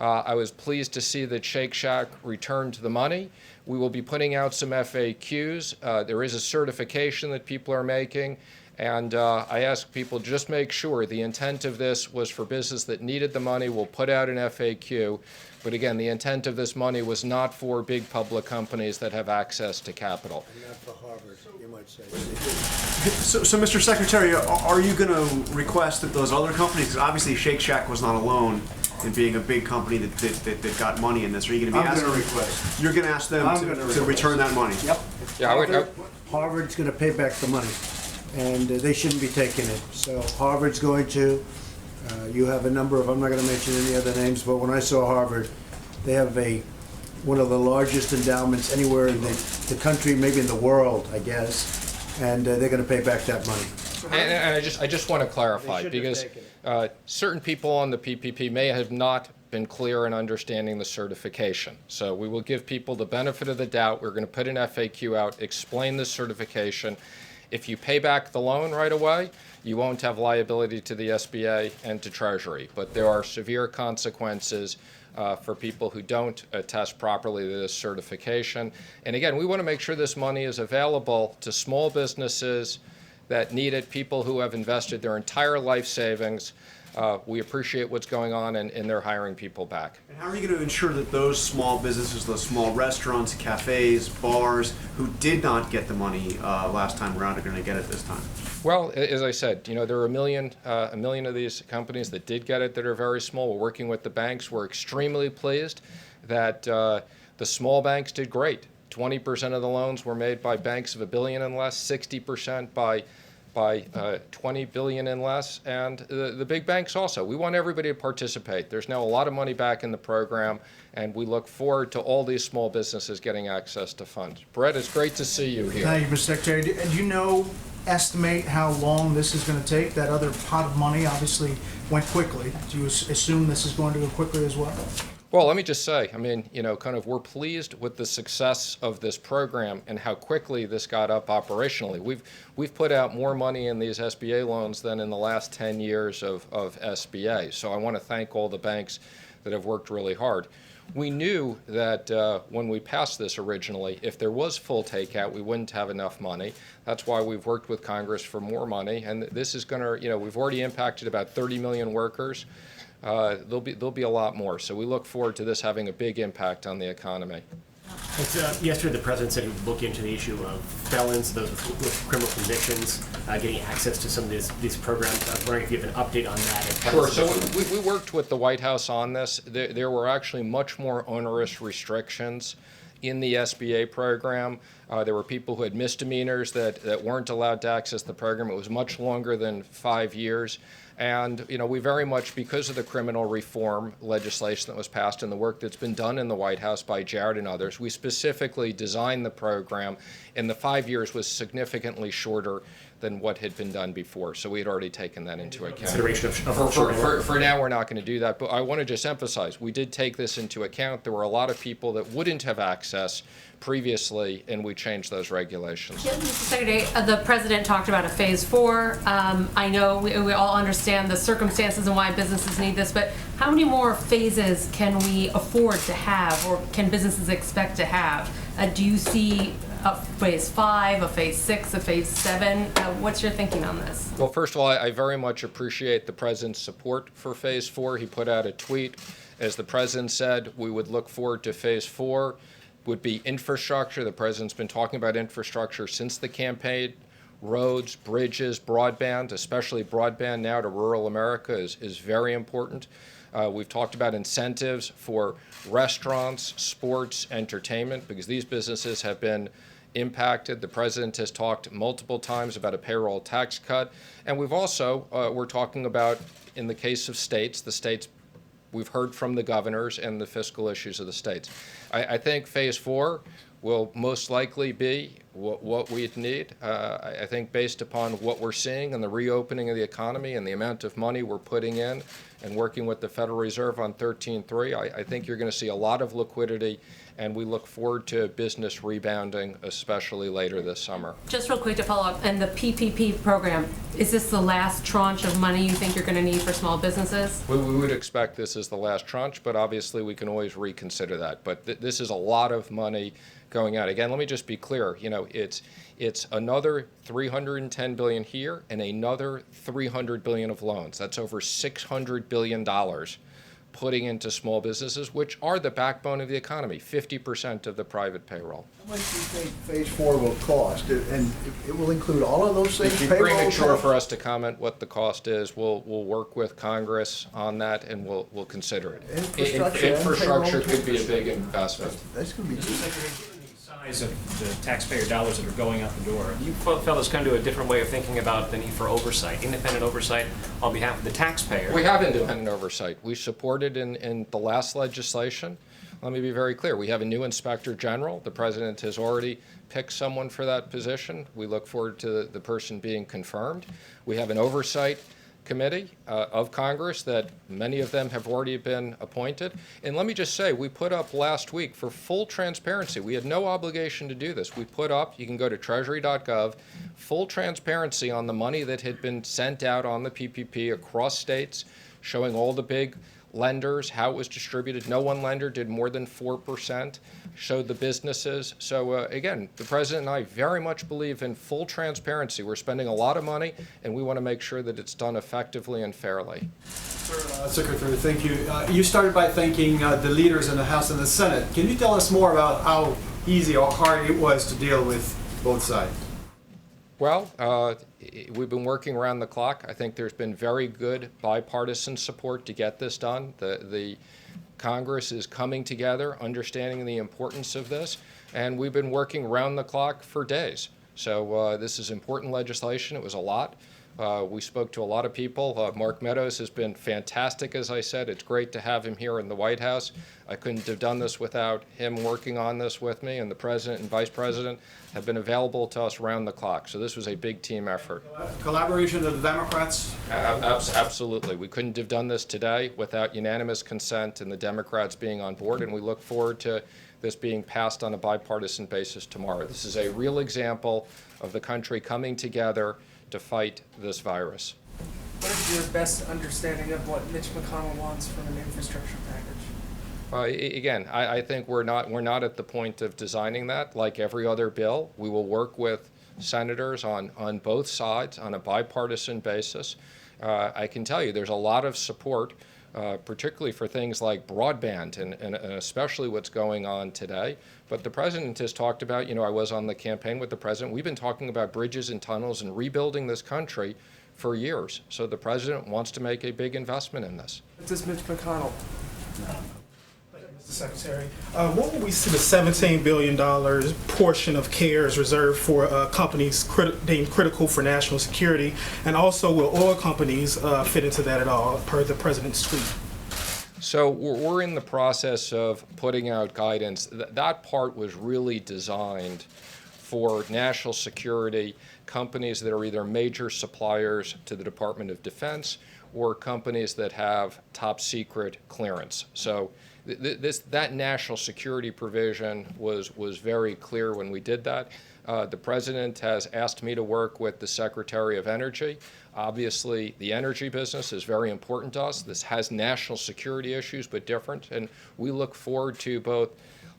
I was pleased to see that Shake Shack returned the money. We will be putting out some FAQs. There is a certification that people are making. And I ask people, just make sure the intent of this was for business that needed the money. We'll put out an FAQ. But again, the intent of this money was not for big public companies that have access to capital. And not for Harvard, you might say. So, Mr. Secretary, are you going to request that those other companies, because obviously Shake Shack was not alone in being a big company that got money in this, are you going to be I'm asking? going to request. You're going to ask them to return that money? Yep. Yeah, Harvard's going to pay back the money, and they shouldn't be taking it. So Harvard's going to. You have a number of, I'm not going to mention any other names, but when I saw Harvard, they have one of the largest endowments anywhere in the country, maybe in the world, I guess, and they're going to pay back that money. And I just want to clarify, because certain people on the PPP may have not been clear in understanding the certification. So we will give people the benefit of the doubt. We're going to put an FAQ out, explain the certification. If you pay back the loan right away, you won't have liability to the SBA and to Treasury. But there are severe consequences for people who don't attest properly to this certification. And again, we want to make sure this money is available to small businesses that need it, people who have invested their entire life savings. We appreciate what's going on, and they're hiring people back. And how are you going to ensure that those small businesses, those small restaurants, cafes, bars, who did not get the money last time around are going to get it this time? Well, as I said, there are a million of these companies that did get it that are very small. We're working with the banks. We're extremely pleased that the small banks did great. 20% of the loans were made by banks of $1 billion and less, 60% by 20 billion and less, and the big banks also. We want everybody to participate. There's now a lot of money back in the program, and we look forward to all these small businesses getting access to funds. Brett, it's great to see you here. Thank you, Mr. Secretary. Do you estimate how long this is going to take? That other pot of money obviously went quickly. Do you assume this is going to go quickly as well? Well, let me just say, we're pleased with the success of this program and how quickly this got up operationally. We've put out more money in these SBA loans than in the last 10 years of SBA. So I want to thank all the banks that have worked really hard. We knew that when we passed this originally, if there was full takeout, we wouldn't have enough money. That's why we've worked with Congress for more money. And this is going to, we've already impacted about 30 million workers. There'll be a lot more. So we look forward to this having a big impact on the economy. Yesterday, the president said he would look into the issue of felons, those with criminal convictions, getting access to some of these programs. I was wondering if you have an update on that. Sure. So we worked with the White House on this. There were actually much more onerous restrictions in the SBA program. There were people who had misdemeanors that weren't allowed to access the program. It was much longer than 5 years. And, we very much, because of the criminal reform legislation that was passed and the work that's been done in the White House by Jared and others, we specifically designed the program, and the 5 years was significantly shorter than what had been done before. So we had already taken that into account. Consideration For now, we're not going to do that. But I want to just emphasize, we did take this into account. There were a lot of people that wouldn't have access previously, and we changed those regulations. Mr. Secretary, the president talked about a phase 4. I know we all understand the circumstances and why businesses need this, but how many more phases can we afford to have, or can businesses expect to have? Do you see a phase 5, a phase 6, a phase 7? What's your thinking on this? Well, first of all, I very much appreciate the president's support for phase 4. He put out a tweet. As the president said, we would look forward to phase 4. Would be infrastructure. The president's been talking about infrastructure since the campaign. Roads, bridges, broadband, especially broadband now to rural America is very important. We've talked about incentives for restaurants, sports, entertainment, because these businesses have been impacted. The president has talked multiple times about a payroll tax cut. And we've also, we're talking about, in the case of states, we've heard from the governors and the fiscal issues of the states. I think phase 4 will most likely be what we'd need. I think based upon what we're seeing and the reopening of the economy and the amount of money we're putting in and working with the Federal Reserve on 13.3, I think you're going to see a lot of liquidity, and we look forward to business rebounding, especially later this summer. Just real quick to follow up, and the PPP program, is this the last tranche of money you think you're going to need for small businesses? We would expect this is the last tranche, but obviously we can always reconsider that. But this is a lot of money going out. Again, let me just be clear. You know, it's another $310 billion here and another $300 billion of loans. That's over $600 billion putting into small businesses, which are the backbone of the economy, 50% of the private payroll. How much do you think Phase 4 will cost? And it will include all of those things? It'd be premature for us to comment what the cost is. We'll work with Congress on that, and we'll consider it. Infrastructure could be a big investment. That's going to be. Size of the taxpayer dollars that are going out the door. You fellows come to a different way of thinking about the need for oversight, independent oversight on behalf of the taxpayer. We have independent oversight. We supported in the last legislation. Let me be very clear. We have a new inspector general. The president has already picked someone for that position. We look forward to the person being confirmed. We have an oversight committee of Congress that many of them have already been appointed. And let me just say, we put up last week for full transparency. We had no obligation to do this. We put up, you can go to treasury.gov, full transparency on the money that had been sent out on the PPP across states, showing all the big lenders, how it was distributed. No one lender did more than 4%, showed the businesses. So again, the president and I very much believe in full transparency. We're spending a lot of money, and we want to make sure that it's done effectively and fairly. Secretary, thank you. You started by thanking the leaders in the House and the Senate. Can you tell us more about how easy or hard it was to deal with both sides? Well, we've been working around the clock. I think there's been very good bipartisan support to get this done. The Congress is coming together, understanding the importance of this, and we've been working around the clock for days. So this is important legislation. It was a lot. We spoke to a lot of people. Mark Meadows has been fantastic, as I said. It's great to have him here in the White House. I couldn't have done this without him working on this with me, and the president and vice president have been available to us around the clock. So this was a big team effort. Collaboration of the Democrats? Absolutely. We couldn't have done this today without unanimous consent and the Democrats being on board, and we look forward to this being passed on a bipartisan basis tomorrow. This is a real example of the country coming together to fight this virus. What is your best understanding of what Mitch McConnell wants from an infrastructure package? Again, I think we're not at the point of designing that. Like every other bill, we will work with senators on both sides on a bipartisan basis. I can tell you there's a lot of support, particularly for things like broadband and especially what's going on today. But the president has talked about, I was on the campaign with the president. We've been talking about bridges and tunnels and rebuilding this country for years. So the president wants to make a big investment in this. What does Mitch McConnell? Mr. Secretary, what will we see the $17 billion portion of CARES reserved for companies deemed critical for national security? And also, will oil companies fit into that at all, per the president's tweet? So we're in the process of putting out guidance. That part was really designed for national security companies that are either major suppliers to the Department of Defense or companies that have top secret clearance. So that national security provision was very clear when we did that. The president has asked me to work with the Secretary of Energy. Obviously, the energy business is very important to us. This has national security issues, but different. And we look forward to both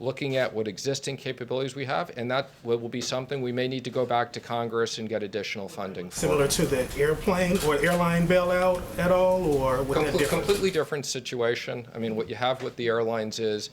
looking at what existing capabilities we have, and that will be something we may need to go back to Congress and get additional funding for. Similar to the airplane or airline bailout at all, or completely different situation. I mean, what you have with the airlines is,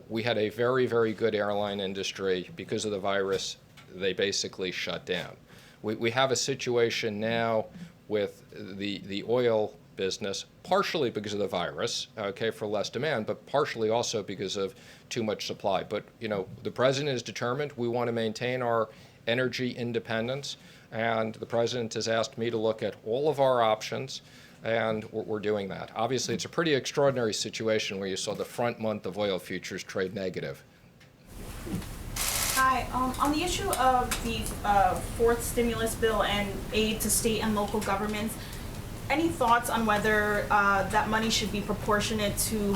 we had a very, very good airline industry. Because of the virus, they basically shut down. We have a situation now with the oil business, partially because of the virus, for less demand, but partially also because of too much supply. But, the president is determined. We want to maintain our energy independence, and the president has asked me to look at all of our options, and we're doing that. Obviously, it's a pretty extraordinary situation where you saw the front month of oil futures trade negative. Hi, on the issue of the fourth stimulus bill and aid to state and local governments, any thoughts on whether that money should be proportionate to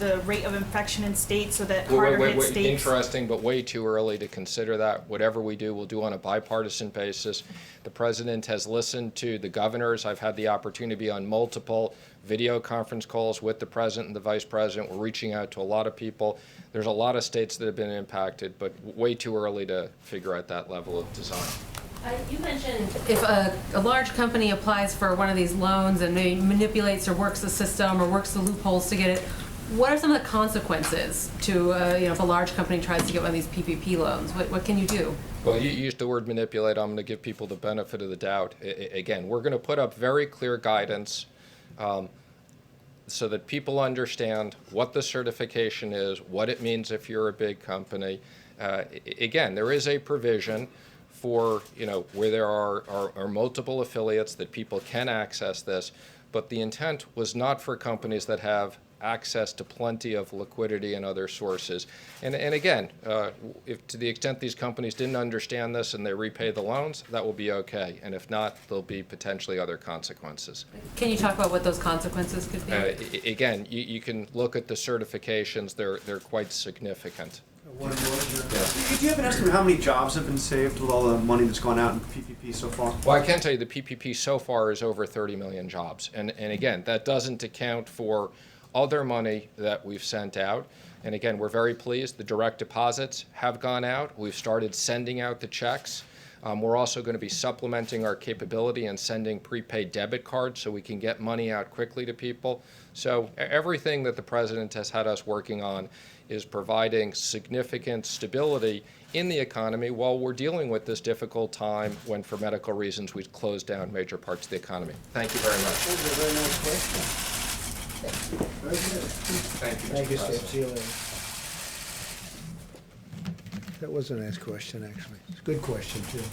the rate of infection in states so that harder hit states? Interesting, but way too early to consider that. Whatever we do, we'll do on a bipartisan basis. The president has listened to the governors. I've had the opportunity to be on multiple video conference calls with the president and the vice president. We're reaching out to a lot of people. There's a lot of states that have been impacted, but way too early to figure out that level of design. You mentioned if a large company applies for one of these loans and maybe manipulates or works the system or works the loopholes to get it, what are some of the consequences to, if a large company tries to get one of these PPP loans? What can you do? Well, you used the word manipulate. I'm going to give people the benefit of the doubt. Again, we're going to put up very clear guidance so that people understand what the certification is, what it means if you're a big company. Again, there is a provision for, where there are multiple affiliates that people can access this, but the intent was not for companies that have access to plenty of liquidity and other sources. And again, if to the extent these companies didn't understand this and they repay the loans, that will be okay. And if not, there'll be potentially other consequences. Can you talk about what those consequences could be? Again, you can look at the certifications. They're quite significant. Do you have an estimate how many jobs have been saved with all the money that's gone out in PPP so far? Well, I can tell you the PPP so far is over 30 million jobs. And again, that doesn't account for other money that we've sent out. And again, we're very pleased. The direct deposits have gone out. We've started sending out the checks. We're also going to be supplementing our capability and sending prepaid debit cards so we can get money out quickly to people. So everything that the president has had us working on is providing significant stability in the economy while we're dealing with this difficult time when, for medical reasons, we've closed down major parts of the economy. Thank you very much. That was a very nice question. Very good. Thank you, Thank you, Mr. Steve. President. See you later. That was a nice question, actually. It's a good question, too.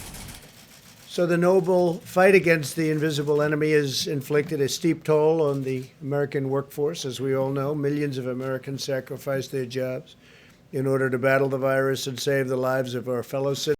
So the noble fight against the invisible enemy has inflicted a steep toll on the American workforce. As we all know, millions of Americans sacrificed their jobs in order to battle the virus and save the lives of our fellow citizens.